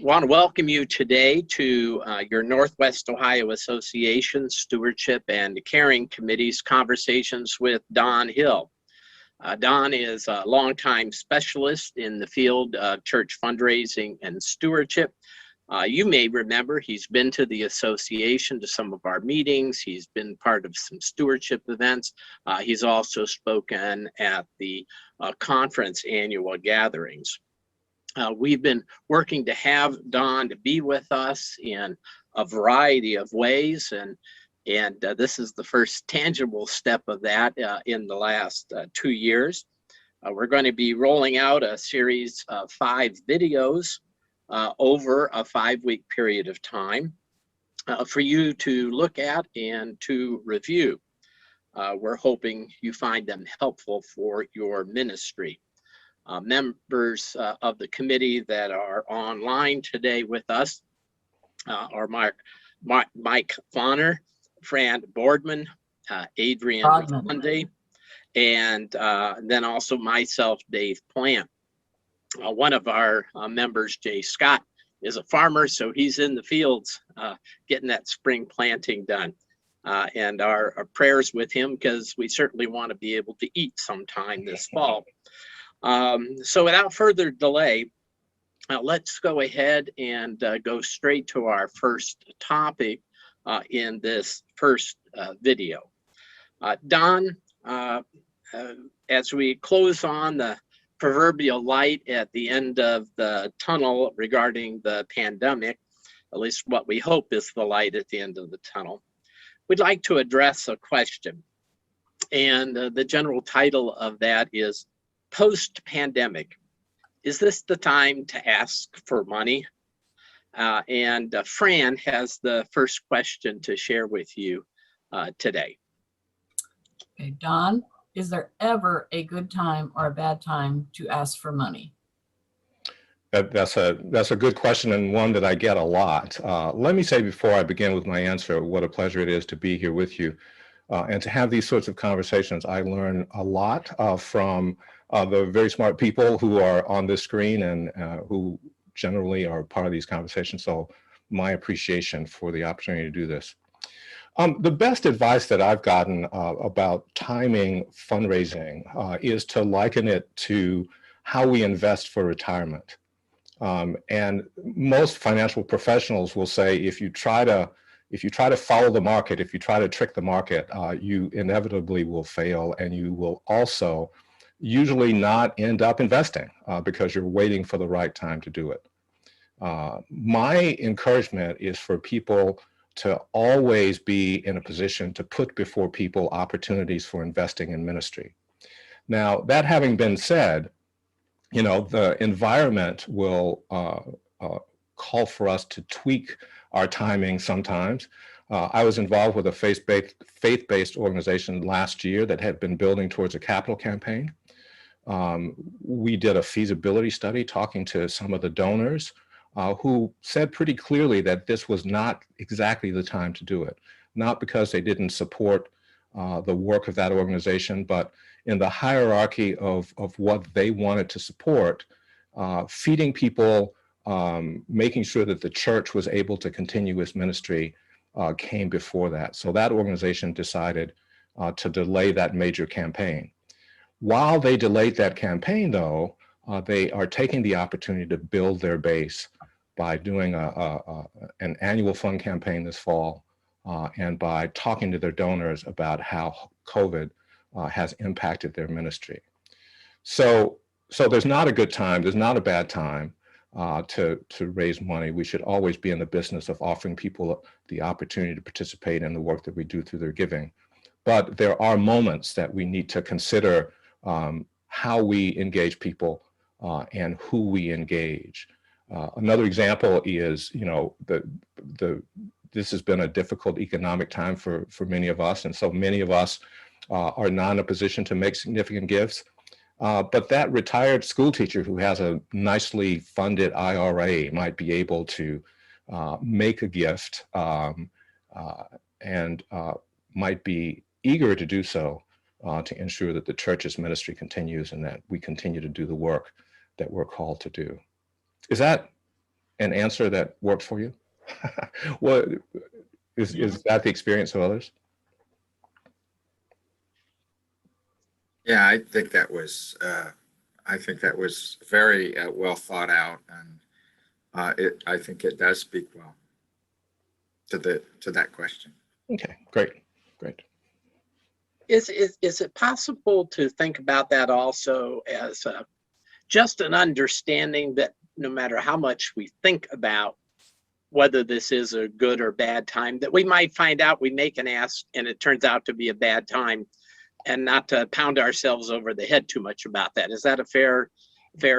Want to welcome you today to your Northwest Ohio Association Stewardship and Caring Committee's conversations with Don Hill. Don is a longtime specialist in the field of church fundraising and stewardship. You may remember he's been to the association to some of our meetings. He's been part of some stewardship events. He's also spoken at the conference annual gatherings. We've been working to have Don to be with us in a variety of ways, and this is the first tangible step of that in the last 2 years. We're going to be rolling out a series of 5 videos over a 5-week period of time for you to look at and to review. We're hoping you find them helpful for your ministry. Members of the committee that are online today with us are Mike Vonner, Fran Boardman, Adrian Monday, and then also myself, Dave Plant. One of our members, Jay Scott, is a farmer, so he's in the fields getting that spring planting done. And our prayers with him, because we certainly want to be able to eat sometime this fall. So without further delay, let's go ahead and go straight to our first topic in this first video. Don, as we close on the proverbial light at the end of the tunnel regarding the pandemic, at least what we hope is the light at the end of the tunnel, we'd like to address a question. And the general title of that is, post-pandemic, is this the time to ask for money? And Fran has the first question to share with you today. Okay, Don, is there ever a good time or a bad time to ask for money? That's a good question, and one that I get a lot. Let me say before I begin with my answer, what a pleasure it is to be here with you and to have these sorts of conversations. I learn a lot from the very smart people who are on this screen and who generally are part of these conversations. So my appreciation for the opportunity to do this. The best advice that I've gotten about timing fundraising is to liken it to how we invest for retirement. And most financial professionals will say, if you try to follow the market, if you try to trick the market, you inevitably will fail, and you will also usually not end up investing because you're waiting for the right time to do it. My encouragement is for people to always be in a position to put before people opportunities for investing in ministry. Now, that having been said, you know, the environment will call for us to tweak our timing sometimes. I was involved with a faith-based organization last year that had been building towards a capital campaign. We did a feasibility study talking to some of the donors who said pretty clearly that this was not exactly the time to do it, not because they didn't support the work of that organization, but in the hierarchy of what they wanted to support, feeding people, making sure that the church was able to continue its ministry came before that. So that organization decided to delay that major campaign. While they delayed that campaign, though, they are taking the opportunity to build their base by doing an annual fund campaign this fall and by talking to their donors about how COVID has impacted their ministry. So there's not a good time, there's not a bad time to raise money. We should always be in the business of offering people the opportunity to participate in the work that we do through their giving. But there are moments that we need to consider how we engage people and who we engage. Another example is, you know, this has been a difficult economic time for many of us, and so many of us are not in a position to make significant gifts. But that retired school teacher who has a nicely funded IRA might be able to make a gift and might be eager to do so to ensure that the church's ministry continues and that we continue to do the work that we're called to do. Is that an answer that works for you? What is that the experience of others? Yeah, I think that was very well thought out, and I think it does speak well to that question. Okay, great, great. Is it possible to think about that also as just an understanding that no matter how much we think about whether this is a good or bad time, that we might find out we make an ask and it turns out to be a bad time, and not to pound ourselves over the head too much about that? Is that a fair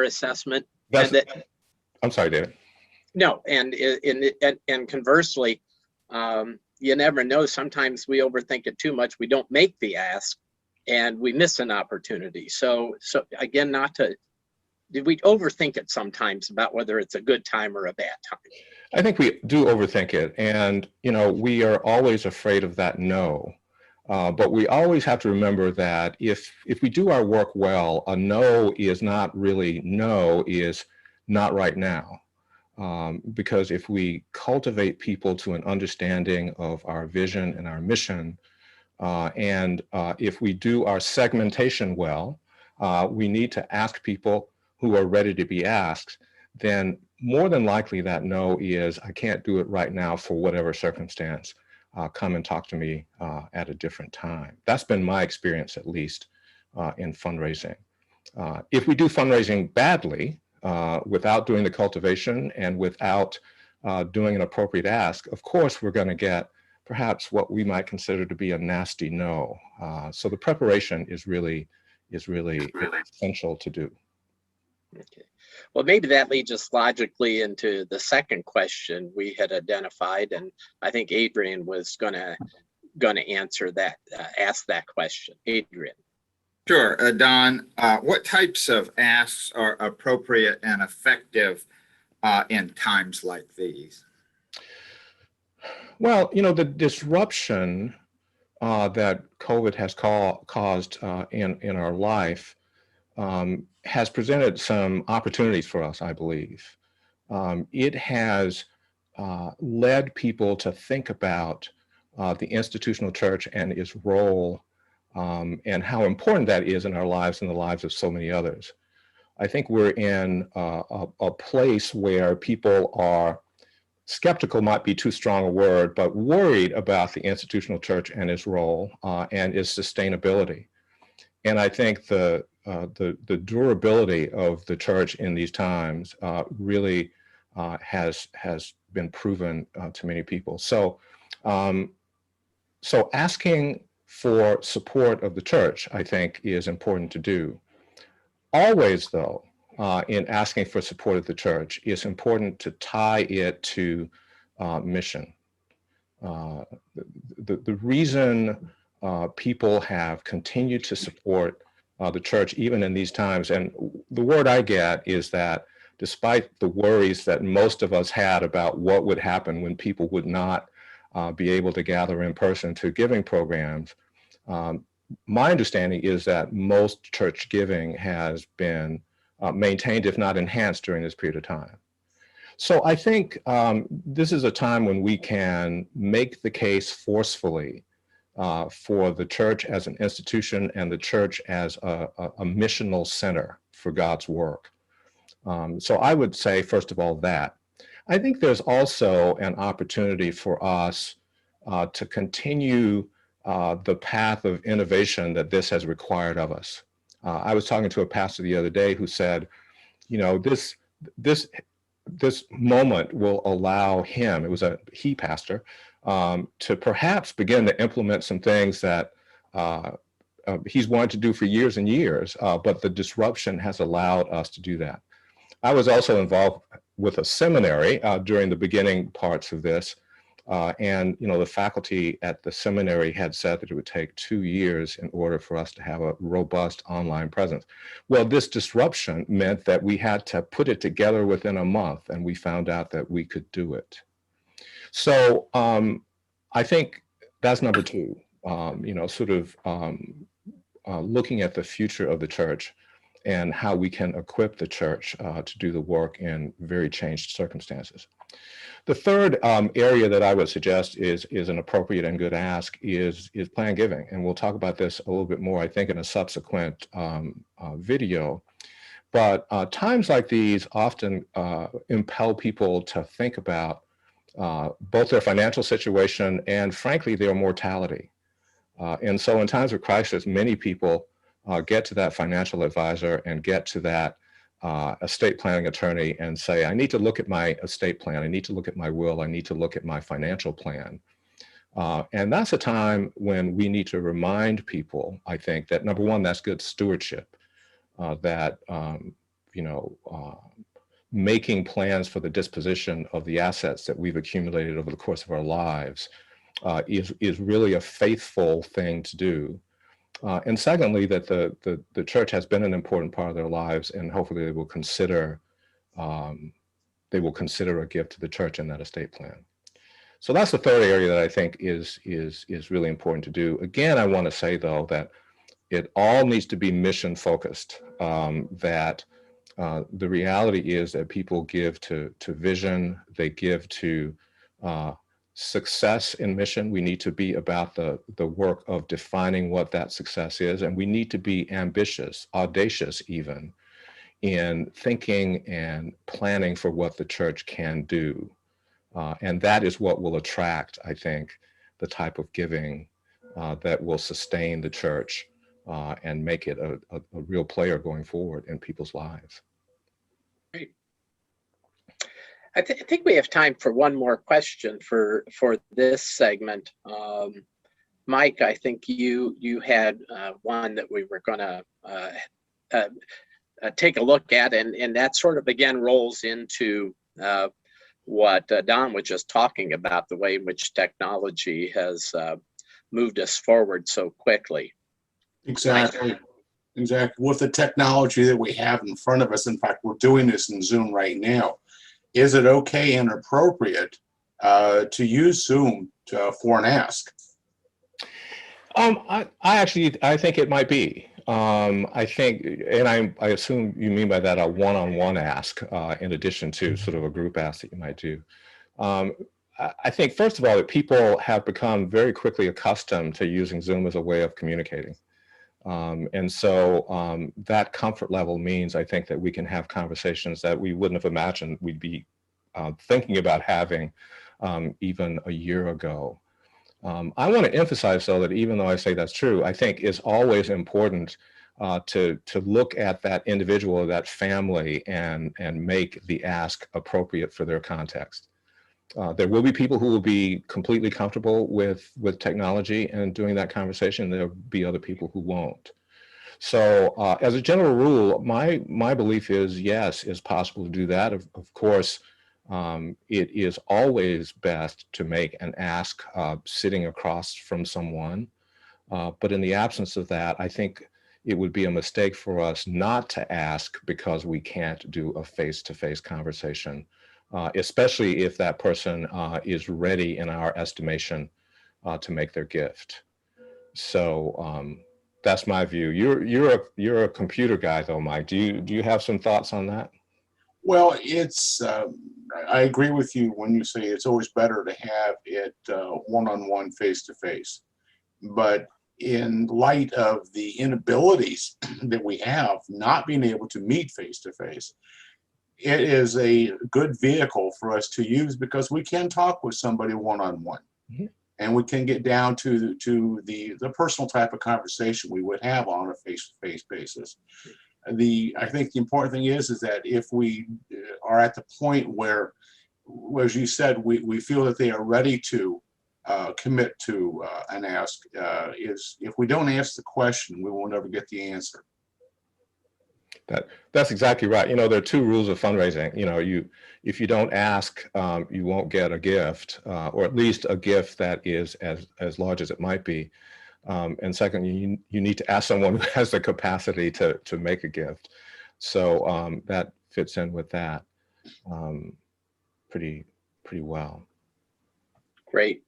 assessment? I'm sorry, David. No, and conversely, you never know. Sometimes we overthink it too much. We don't make the ask, and we miss an opportunity. So again, did we overthink it sometimes about whether it's a good time or a bad time? I think we do overthink it, and we are always afraid of that no. But we always have to remember that if we do our work well, a no is not really no, is not right now. Because if we cultivate people to an understanding of our vision and our mission, and if we do our segmentation well, we need to ask people who are ready to be asked, then more than likely that no is, I can't do it right now for whatever circumstance. Come and talk to me at a different time. That's been my experience, at least, in fundraising. If we do fundraising badly, without doing the cultivation and without doing an appropriate ask, of course, we're going to get perhaps what we might consider to be a nasty no. So the preparation is really essential to do. Okay. Well, maybe that leads us logically into the second question we had identified, and I think Adrian was gonna answer that, ask that question. Adrian. Sure, Don. What types of asks are appropriate and effective in times like these? Well, the disruption that COVID has caused in our life has presented some opportunities for us, I believe. It has led people to think about the institutional church and its role and how important that is in our lives and the lives of so many others. I think we're in a place where people are skeptical, might be too strong a word, but worried about the institutional church and its role and its sustainability. And I think the durability of the church in these times really has been proven to many people. So asking for support of the church, I think, is important to do. Always, though, in asking for support of the church, it's important to tie it to mission. The reason people have continued to support the church, even in these times, and the word I get is that despite the worries that most of us had about what would happen when people would not be able to gather in person to giving programs, my understanding is that most church giving has been maintained, if not enhanced, during this period of time. So I think this is a time when we can make the case forcefully for the church as an institution and the church as a missional center for God's work. So I would say, first of all, that. I think there's also an opportunity for us to continue the path of innovation that this has required of us. I was talking to a pastor the other day who said, this moment will allow him, it was a he pastor, to perhaps begin to implement some things that he's wanted to do for years and years, but the disruption has allowed us to do that. I was also involved with a seminary during the beginning parts of this, and the faculty at the seminary had said that it would take 2 years in order for us to have a robust online presence. Well, this disruption meant that we had to put it together within a month, and we found out that we could do it. So I think that's number two, looking at the future of the church and how we can equip the church to do the work in very changed circumstances. The third area that I would suggest is an appropriate and good ask is planned giving. And we'll talk about this a little bit more, I think, in a subsequent video. But times like these often impel people to think about both their financial situation and, frankly, their mortality. And so in times of crisis, many people get to that financial advisor and get to that estate planning attorney and say, I need to look at my estate plan. I need to look at my will. I need to look at my financial plan. And that's a time when we need to remind people, I think, that number one, that's good stewardship, that, making plans for the disposition of the assets that we've accumulated over the course of our lives is really a faithful thing to do. And secondly, that the church has been an important part of their lives, and hopefully they will consider a gift to the church in that estate plan. So that's the third area that I think is really important to do. Again, I want to say though that it all needs to be mission focused. That the reality is that people give to vision, they give to success in mission. We need to be about the work of defining what that success is, and we need to be ambitious, audacious even, in thinking and planning for what the church can do. And that is what will attract, I think, the type of giving that will sustain the church and make it a real player going forward in people's lives. Great. I think we have time for one more question for this segment. Mike, I think you had one that we were going to take a look at, and that sort of again rolls into what Don was just talking about, the way in which technology has moved us forward so quickly. Exactly. Exactly. With the technology that we have in front of us, in fact, we're doing this in Zoom right now. Is it okay and appropriate to use Zoom for an ask? I think it might be. I think, and I assume you mean by that a one-on-one ask in addition to sort of a group ask that you might do. I think, first of all, that people have become very quickly accustomed to using Zoom as a way of communicating. And so that comfort level means, I think, that we can have conversations that we wouldn't have imagined we'd be thinking about having even a year ago. I want to emphasize, though, that even though I say that's true, I think it's always important to look at that individual or that family and make the ask appropriate for their context. There will be people who will be completely comfortable with technology and doing that conversation. There'll be other people who won't. So as a general rule, my belief is, yes, it's possible to do that. Of course, it is always best to make an ask sitting across from someone. But in the absence of that, I think it would be a mistake for us not to ask because we can't do a face-to-face conversation. Especially if that person is ready, in our estimation, to make their gift. So that's my view. You're a computer guy, though, Mike. Do you have some thoughts on that? Well, it's I agree with you when you say it's always better to have it one-on-one, face-to-face. But in light of the inabilities that we have, not being able to meet face-to-face, it is a good vehicle for us to use because we can talk with somebody one-on-one. Mm-hmm. And we can get down to the personal type of conversation we would have on a face-to-face basis. I think the important thing is that if we are at the point where, as you said, we feel that they are ready to commit to an ask, is if we don't ask the question, we will never get the answer. That's exactly right. There are two rules of fundraising. If you don't ask, you won't get a gift, or at least a gift that is as large as it might be. And second, you need to ask someone who has the capacity to make a gift. So that fits in with that pretty well. Great,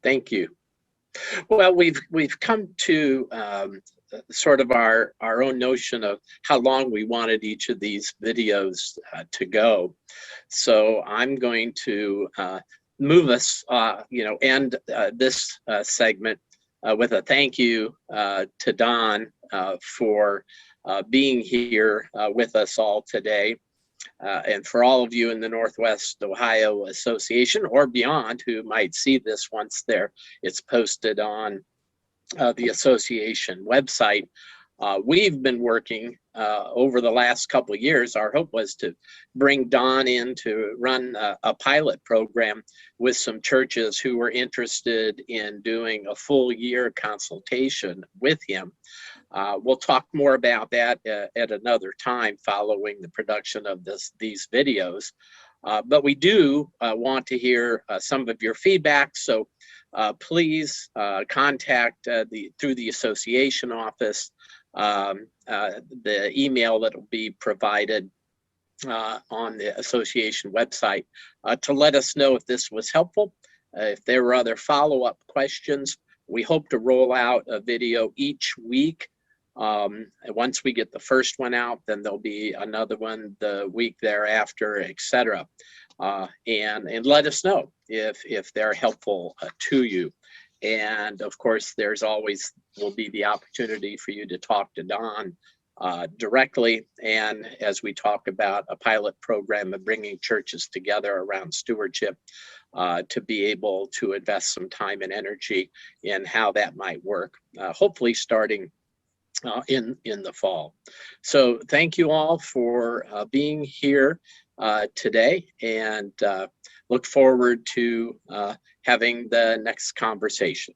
thank you. Well, we've come to sort of our own notion of how long we wanted each of these videos to go. So I'm going to move us, end this segment with a thank you to Don for being here with us all today. And for all of you in the Northwest Ohio Association or beyond who might see this once it's posted on the association website. We've been working over the last couple of years. Our hope was to bring Don in to run a pilot program with some churches who were interested in doing a full year consultation with him. We'll talk more about that at another time following the production of these videos. But we do want to hear some of your feedback. So please contact through the association office, the email that will be provided on the association website to let us know if this was helpful. If there were other follow-up questions, we hope to roll out a video each week. And once we get the first one out, then there'll be another one the week thereafter, etc. And let us know if they're helpful to you. And of course, there's always will be the opportunity for you to talk to Don directly. And as we talk about a pilot program of bringing churches together around stewardship, to be able to invest some time and energy in how that might work, hopefully starting in the fall. So thank you all for being here today, and look forward to having the next conversation.